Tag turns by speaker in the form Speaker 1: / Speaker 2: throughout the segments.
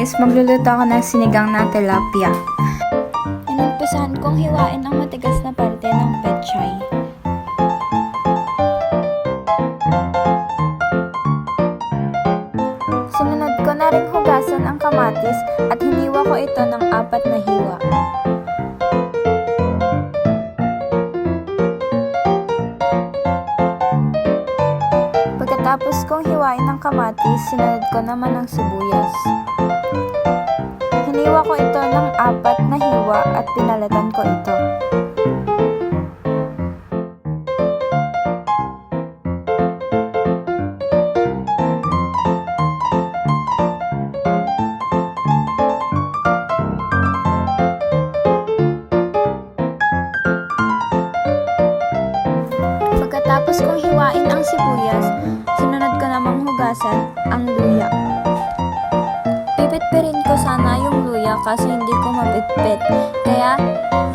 Speaker 1: guys, magluluto ako ng sinigang na tilapia.
Speaker 2: Inumpisahan kong hiwain ang matigas na parte ng pechay. Sinunod ko na rin hugasan ang kamatis at hiniwa ko ito ng 4 na hiwa. Pagkatapos kong hiwain ang kamatis, sinunod ko naman ang sibuyas. Hiniwa ko ito ng 4 na hiwa at pinalatan ko ito. Pagkatapos kong hiwain ang sibuyas, sinunod ko namang hugasan ang luya. Pipit-pirin ko sana yung luya kasi hindi ko mapitpit. Kaya,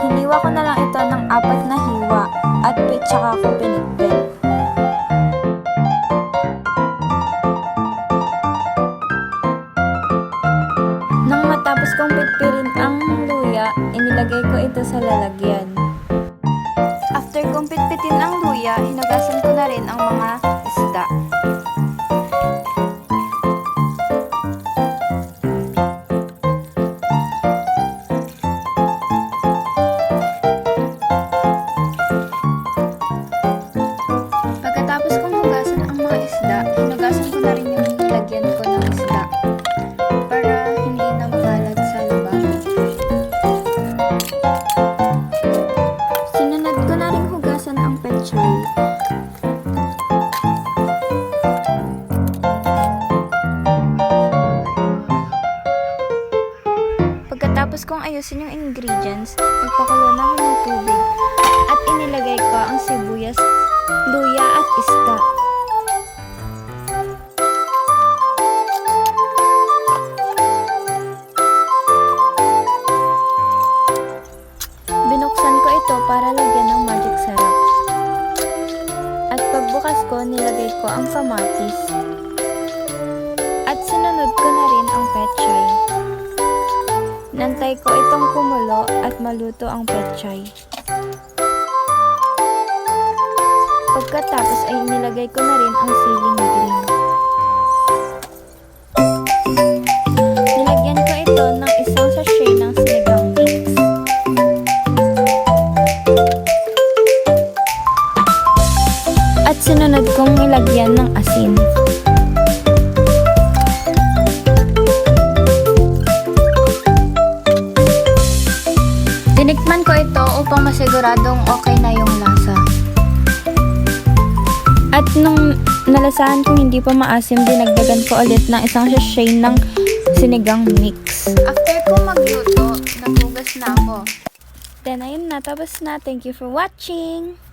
Speaker 2: hiniwa ko na lang ito ng 4 na hiwa at tsaka ko pinitpit. Nang matapos kong pitpirin ang luya, inilagay ko ito sa lalagyan. After kong pitpitin ang luya, hinugasan ko na rin ang mga isda. Pagkatapos kong hugasan ang mga isda, hinugasan ko na rin yung nilagyan ko ng isda para hindi na makalat sa lubak. Sinunod ko na rin hugasan ang pechay. Pagkatapos kong ayusin yung ingredients, nagpakulo na ako ng tubig at inilagay ko ang sibuyas, luya at isda. Binuksan ko ito para lagyan ng magic sarap. At pagbukas ko, nilagay ko ang kamatis. At sinunod ko na rin ang pechay. Nantay ko itong kumulo at maluto ang pechay. Pagkatapos ay nilagay ko na rin ang siling green. Nilagyan ko ito ng isang sachet ng sinigang mix. At sinunod kong ilagyan ng asin. Tinikman ko ito upang masiguradong okay na yung lasa. At nung nalasahan kong hindi pa maasim, dinagdagan ko ulit ng isang sachet ng sinigang mix. After ko magluto, naghugas na ako. Then ayun na, tapos na. Thank you for watching!